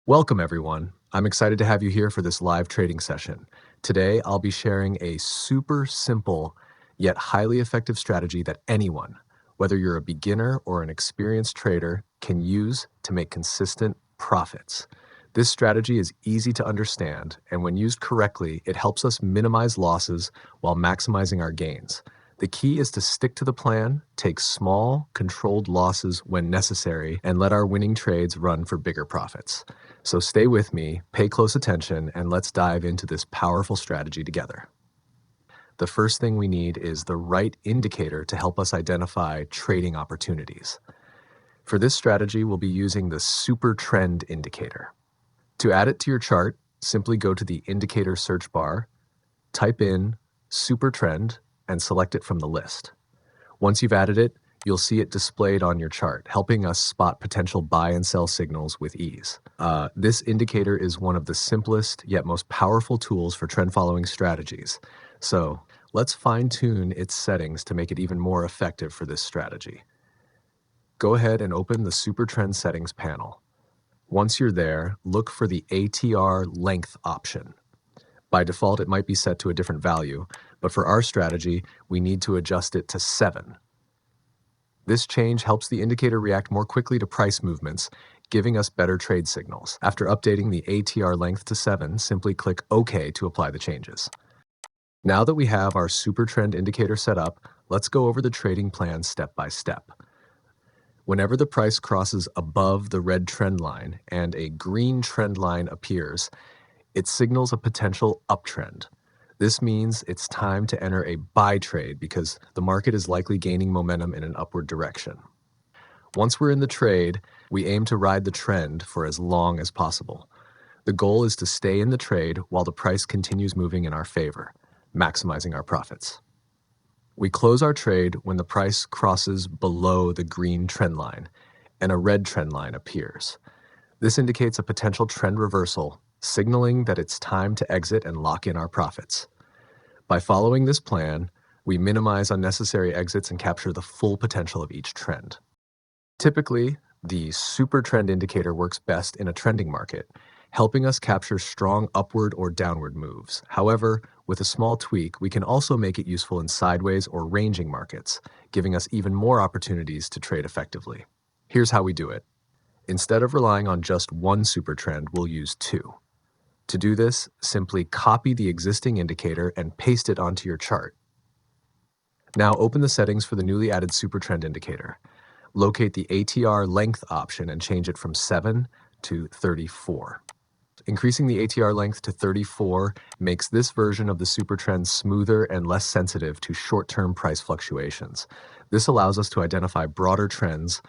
Welcome, everyone. I'm excited to have you here for this live trading session. Today, I'll be sharing a super simple yet highly effective strategy that anyone, whether you're a beginner or an experienced trader, can use to make consistent profits. This strategy is easy to understand, and when used correctly, it helps us minimize losses while maximizing our gains. The key is to stick to the plan, take small, controlled losses when necessary, and let our winning trades run for bigger profits. So stay with me, pay close attention, and let's dive into this powerful strategy together. The first thing we need is the right indicator to help us identify trading opportunities. For this strategy, we'll be using the Super Trend indicator. To add it to your chart, simply go to the indicator search bar, type in Super Trend, and select it from the list. Once you've added it, you'll see it displayed on your chart, helping us spot potential buy and sell signals with ease. This indicator is one of the simplest yet most powerful tools for trend following strategies. So let's fine tune its settings to make it even more effective for this strategy. Go ahead and open the Super Trend settings panel. Once you're there, look for the ATR length option. By default, it might be set to a different value, but for our strategy, we need to adjust it to 7. This change helps the indicator react more quickly to price movements, giving us better trade signals. After updating the ATR length to 7, simply click OK to apply the changes. Now that we have our Super Trend indicator set up, let's go over the trading plan step by step. Whenever the price crosses above the red trend line and a green trend line appears, it signals a potential uptrend. This means it's time to enter a buy trade because the market is likely gaining momentum in an upward direction. Once we're in the trade, we aim to ride the trend for as long as possible. The goal is to stay in the trade while the price continues moving in our favor, maximizing our profits. We close our trade when the price crosses below the green trend line and a red trend line appears. This indicates a potential trend reversal, signaling that it's time to exit and lock in our profits. By following this plan, we minimize unnecessary exits and capture the full potential of each trend. Typically, the Super Trend indicator works best in a trending market, helping us capture strong upward or downward moves. However, with a small tweak, we can also make it useful in sideways or ranging markets, giving us even more opportunities to trade effectively. Here's how we do it. Instead of relying on just one super trend, we'll use 2. To do this, simply copy the existing indicator and paste it onto your chart. Now open the settings for the newly added Super Trend indicator. Locate the ATR length option and change it from 7 to 34. Increasing the ATR length to 34 makes this version of the Super Trend smoother and less sensitive to short-term price fluctuations. This allows us to identify broader trends.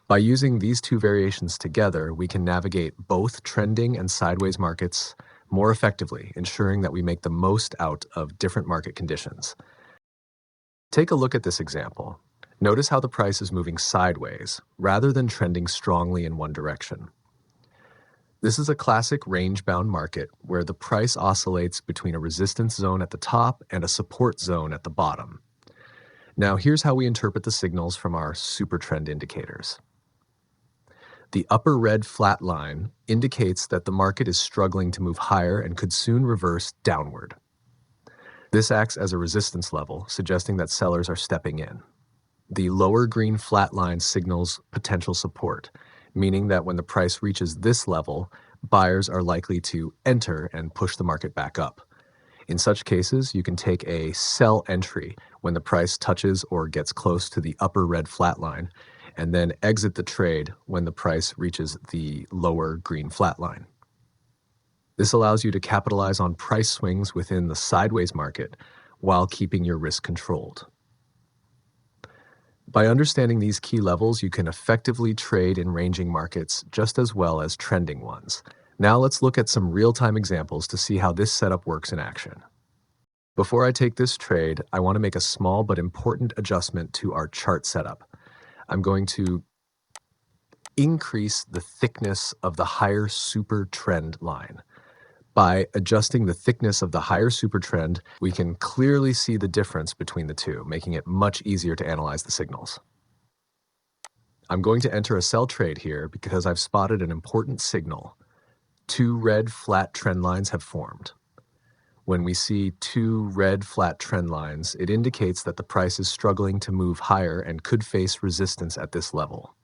By using these 2 variations together, we can navigate both trending and sideways markets more effectively, ensuring that we make the most out of different market conditions. Take a look at this example. Notice how the price is moving sideways, rather than trending strongly in one direction. This is a classic range-bound market where the price oscillates between a resistance zone at the top and a support zone at the bottom. Now here's how we interpret the signals from our Super Trend indicators. The upper red flat line indicates that the market is struggling to move higher and could soon reverse downward. This acts as a resistance level, suggesting that sellers are stepping in. The lower green flat line signals potential support, meaning that when the price reaches this level, buyers are likely to enter and push the market back up. In such cases, you can take a sell entry when the price touches or gets close to the upper red flat line, and then exit the trade when the price reaches the lower green flat line. This allows you to capitalize on price swings within the sideways market while keeping your risk controlled. By understanding these key levels, you can effectively trade in ranging markets just as well as trending ones. Now let's look at some real-time examples to see how this setup works in action. Before I take this trade, I want to make a small but important adjustment to our chart setup. I'm going to increase the thickness of the higher super trend line. By adjusting the thickness of the higher super trend, we can clearly see the difference between the two, making it much easier to analyze the signals. I'm going to enter a sell trade here because I've spotted an important signal. Two red flat trend lines have formed. When we see two red flat trend lines, it indicates that the price is struggling to move higher and could face resistance at this level.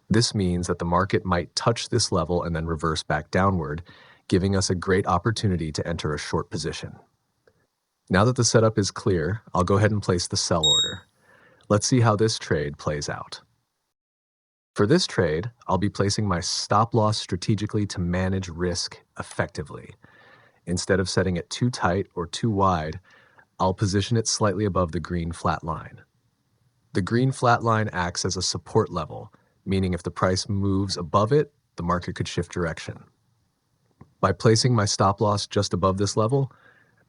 This means that the market might touch this level and then reverse back downward, giving us a great opportunity to enter a short position. Now that the setup is clear, I'll go ahead and place the sell order. Let's see how this trade plays out. For this trade, I'll be placing my stop loss strategically to manage risk effectively. Instead of setting it too tight or too wide, I'll position it slightly above the green flat line. The green flat line acts as a support level, meaning if the price moves above it, the market could shift direction. By placing my stop loss just above this level,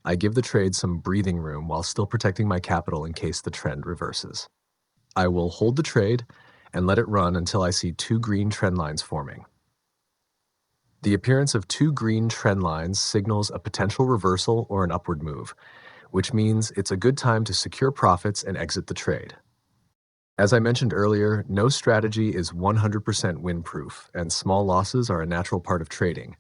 I give the trade some breathing room while still protecting my capital in case the trend reverses. I will hold the trade and let it run until I see two green trend lines forming. The appearance of two green trend lines signals a potential reversal or an upward move, which means it's a good time to secure profits and exit the trade. As I mentioned earlier, no strategy is 100% win-proof, and small losses are a natural part of trading.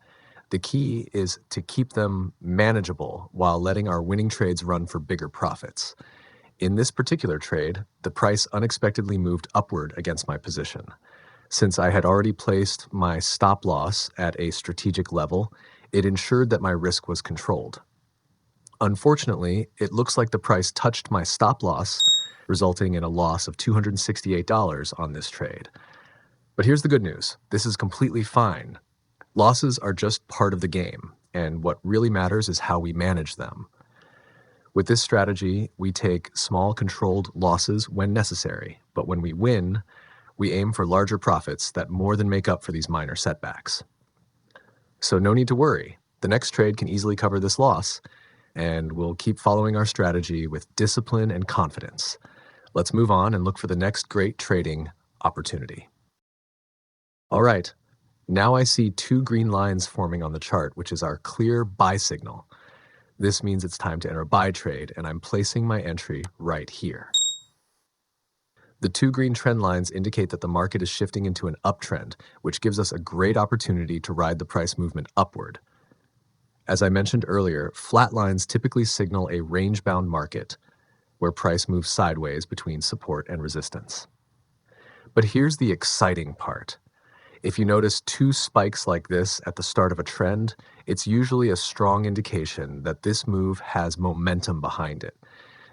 The key is to keep them manageable while letting our winning trades run for bigger profits. In this particular trade, the price unexpectedly moved upward against my position. Since I had already placed my stop loss at a strategic level, it ensured that my risk was controlled. Unfortunately, it looks like the price touched my stop loss, resulting in a loss of $268 on this trade. But here's the good news. This is completely fine. Losses are just part of the game, and what really matters is how we manage them. With this strategy, we take small controlled losses when necessary, but when we win, we aim for larger profits that more than make up for these minor setbacks. So no need to worry. The next trade can easily cover this loss, and we'll keep following our strategy with discipline and confidence. Let's move on and look for the next great trading opportunity. All right, now I see two green lines forming on the chart, which is our clear buy signal. This means it's time to enter a buy trade, and I'm placing my entry right here. The two green trend lines indicate that the market is shifting into an uptrend, which gives us a great opportunity to ride the price movement upward. As I mentioned earlier, flat lines typically signal a range-bound market, where price moves sideways between support and resistance. But here's the exciting part. If you notice two spikes like this at the start of a trend, it's usually a strong indication that this move has momentum behind it.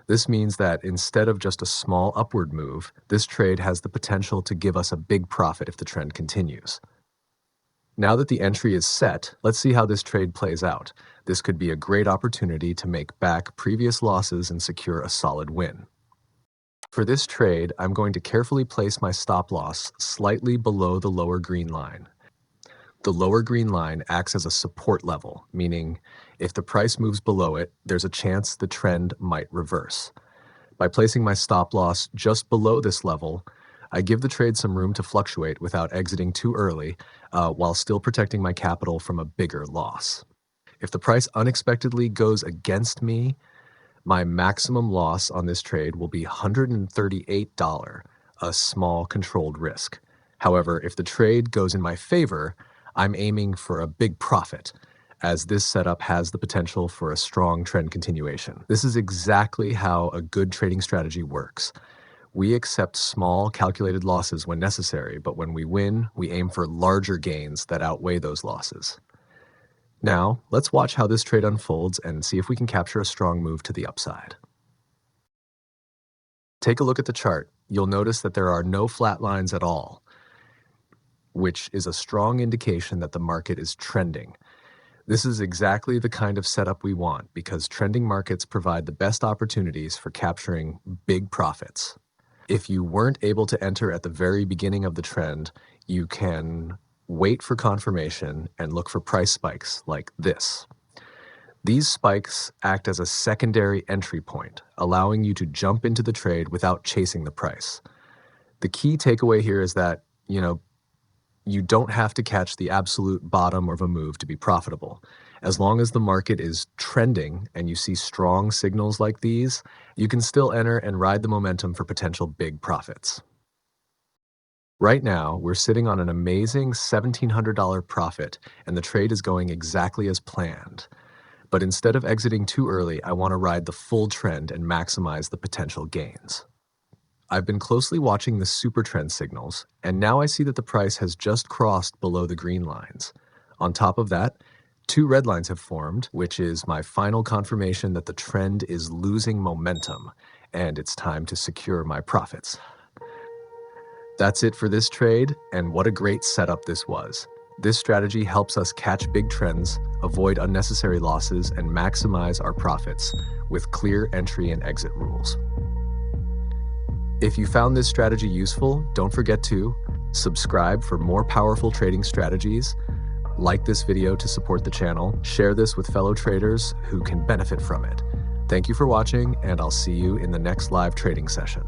This means that instead of just a small upward move, this trade has the potential to give us a big profit if the trend continues. Now that the entry is set, let's see how this trade plays out. This could be a great opportunity to make back previous losses and secure a solid win. For this trade, I'm going to carefully place my stop loss slightly below the lower green line. The lower green line acts as a support level, meaning if the price moves below it, there's a chance the trend might reverse. By placing my stop loss just below this level, I give the trade some room to fluctuate without exiting too early, while still protecting my capital from a bigger loss. If the price unexpectedly goes against me, my maximum loss on this trade will be $138, a small controlled risk. However, if the trade goes in my favor, I'm aiming for a big profit, as this setup has the potential for a strong trend continuation. This is exactly how a good trading strategy works. We accept small, calculated losses when necessary, but when we win, we aim for larger gains that outweigh those losses. Now, let's watch how this trade unfolds and see if we can capture a strong move to the upside. Take a look at the chart. You'll notice that there are no flat lines at all, which is a strong indication that the market is trending. This is exactly the kind of setup we want because trending markets provide the best opportunities for capturing big profits. If you weren't able to enter at the very beginning of the trend, you can wait for confirmation and look for price spikes like this. These spikes act as a secondary entry point, allowing you to jump into the trade without chasing the price. The key takeaway here is that, you don't have to catch the absolute bottom of a move to be profitable. As long as the market is trending and you see strong signals like these, you can still enter and ride the momentum for potential big profits. Right now, we're sitting on an amazing $1,700 profit, and the trade is going exactly as planned. But instead of exiting too early, I want to ride the full trend and maximize the potential gains. I've been closely watching the super trend signals, and now I see that the price has just crossed below the green lines. On top of that, two red lines have formed, which is my final confirmation that the trend is losing momentum, and it's time to secure my profits. That's it for this trade, and what a great setup this was. This strategy helps us catch big trends, avoid unnecessary losses, and maximize our profits with clear entry and exit rules. If you found this strategy useful, don't forget to subscribe for more powerful trading strategies, like this video to support the channel, share this with fellow traders who can benefit from it. Thank you for watching, and I'll see you in the next live trading session.